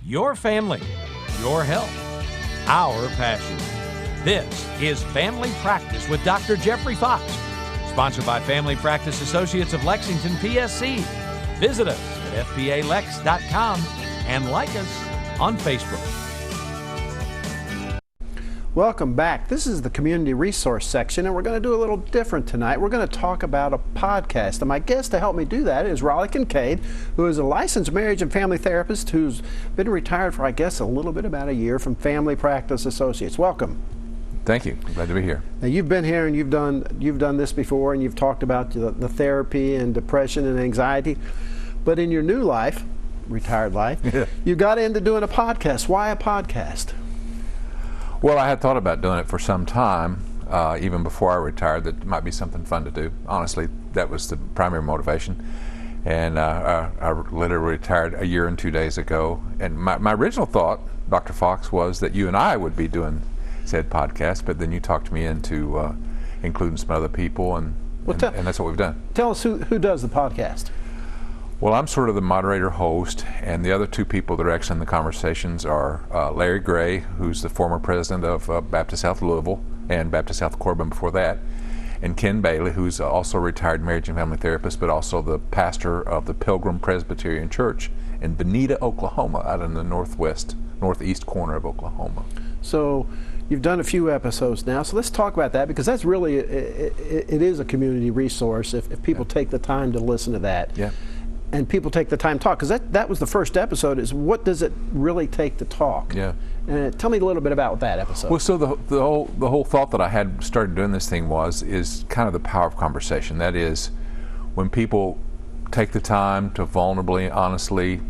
Your family, your health, our passion. This is Family Practice with Dr. Jeffrey Fox, sponsored by Family Practice Associates of Lexington, PSC. Visit us at fpalex.com and like us on Facebook. Welcome back. This is the community resource section, and we're going to do a little different tonight. We're going to talk about a podcast, and my guest to help me do that is Raliegh Kincaid, who is a licensed marriage and family therapist who's been retired for, I guess, a little bit about a year from Family Practice Associates. Welcome. Thank you. Glad to be here. Now, you've been here and you've done this before, and you've talked about the therapy and depression and anxiety, but in your new life, retired life, you got into doing a podcast. Why a podcast? Well, I had thought about doing it for some time, even before I retired, that it might be something fun to do. Honestly, that was the primary motivation. And I literally retired a year and 2 days ago. And my original thought, Dr. Fox, was that you and I would be doing said podcast, but then you talked me into including some other people, and that's what we've done. Tell us who does the podcast. Well, I'm sort of the moderator host, and the other two people that are actually in the conversations are Larry Gray, who's the former president of Baptist South Louisville and Baptist South Corbin before that, and Ken Bailey, who's also a retired marriage and family therapist, but also the pastor of the Pilgrim Presbyterian Church in Bonita, Oklahoma, out in the northeast corner of Oklahoma. So you've done a few episodes now, so let's talk about that, because that's really, it is a community resource if people take the time to listen to that. Yeah. And people take the time to talk, because that was the first episode, is what does it really take to talk? Yeah. And tell me a little bit about that episode. Well, so the whole thought that I had started doing this thing is kind of the power of conversation. That is, when people take the time to vulnerably, honestly,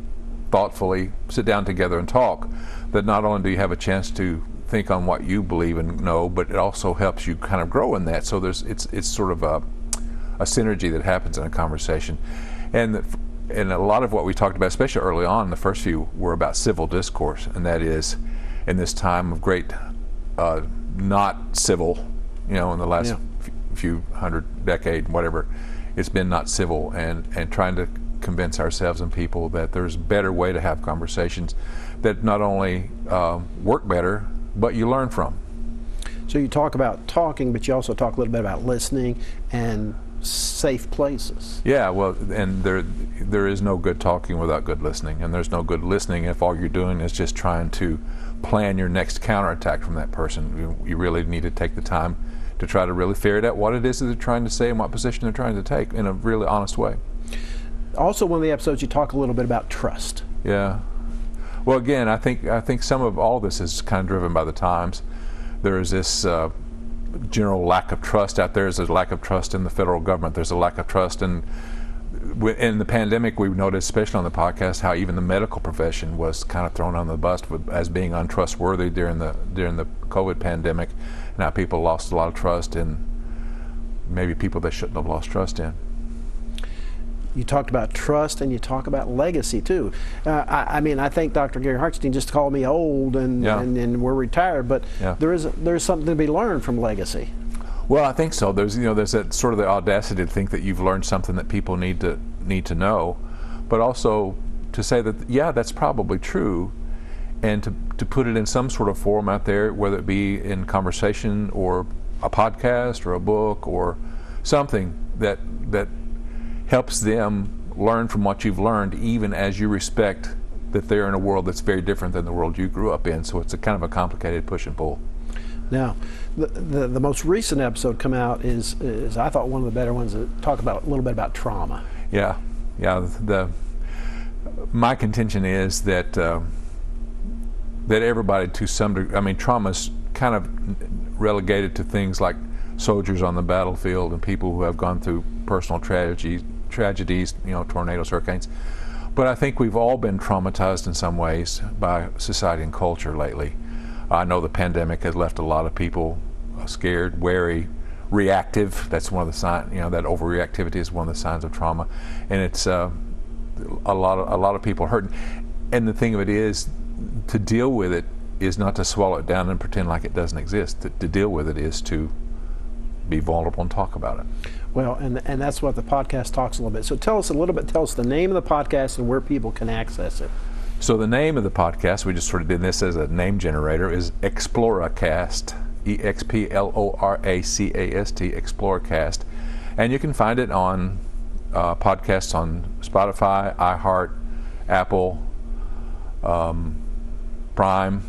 thoughtfully sit down together and talk, that not only do you have a chance to think on what you believe and know, but it also helps you kind of grow in that. So it's sort of a synergy that happens in a conversation. And a lot of what we talked about, especially early on, the first few were about civil discourse, and that is, in this time of great not civil, in the last few hundred decade, whatever, it's been not civil, and trying to convince ourselves and people that there's a better way to have conversations that not only work better, but you learn from. So you talk about talking, but you also talk a little bit about listening and safe places. Yeah, well, and there is no good talking without good listening, and there's no good listening if all you're doing is just trying to plan your next counterattack from that person. You really need to take the time to try to really figure out what it is that they're trying to say and what position they're trying to take in a really honest way. Also, one of the episodes you talk a little bit about trust. Yeah. Well, again, I think some of all this is kind of driven by the times. There is this general lack of trust out there. There's a lack of trust in the federal government. There's a lack of trust in the pandemic. We've noticed, especially on the podcast, how even the medical profession was kind of thrown on the bus as being untrustworthy during the COVID pandemic. Now people lost a lot of trust in maybe people they shouldn't have lost trust in. You talked about trust, and you talk about legacy too. I think Dr. Gary Hartstein just called me old and we're retired, but there's something to be learned from legacy. Well, I think so. There's that sort of the audacity to think that you've learned something that people need to know, but also to say that that's probably true, and to put it in some sort of forum out there, whether it be in conversation or a podcast or a book or something that helps them learn from what you've learned, even as you respect that they're in a world that's very different than the world you grew up in. So it's a kind of a complicated push and pull. Now, the most recent episode come out is I thought one of the better ones that talk about a little bit about trauma. Yeah. My contention is that everybody, to some degree, trauma's kind of relegated to things like soldiers on the battlefield and people who have gone through personal tragedies, tornadoes, hurricanes. But I think we've all been traumatized in some ways by society and culture lately. I know the pandemic has left a lot of people scared, wary, reactive. That's one of the signs, that overreactivity is one of the signs of trauma. And it's a lot of people hurting. And the thing of it is, to deal with it is not to swallow it down and pretend like it doesn't exist. To deal with it is to be vulnerable and talk about it. Well, and that's what the podcast talks a little bit. So tell us the name of the podcast and where people can access it. So the name of the podcast, we just sort of did this as a name generator, is Exploracast, Exploracast, Exploracast. And you can find it on podcasts on Spotify, iHeart, Apple, Prime,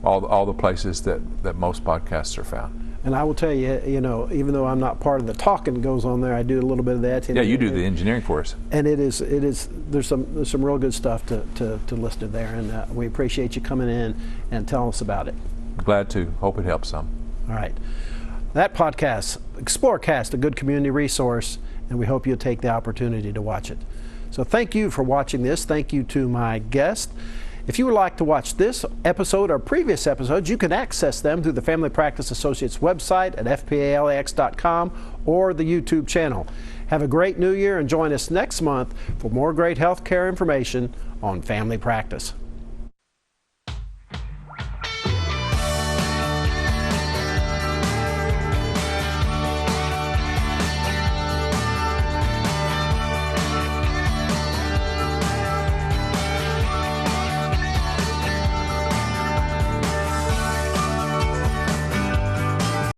all the places that most podcasts are found. And I will tell you, even though I'm not part of the talking that goes on there, I do a little bit of that. Yeah, you do the engineering for us. And there's some real good stuff to listen to there, and we appreciate you coming in and telling us about it. Glad to. Hope it helps some. All right. That podcast, Exploracast, a good community resource, and we hope you'll take the opportunity to watch it. So thank you for watching this. Thank you to my guest. If you would like to watch this episode or previous episodes, you can access them through the Family Practice Associates website at fpalax.com or the YouTube channel. Have a great new year and join us next month for more great healthcare information on family practice.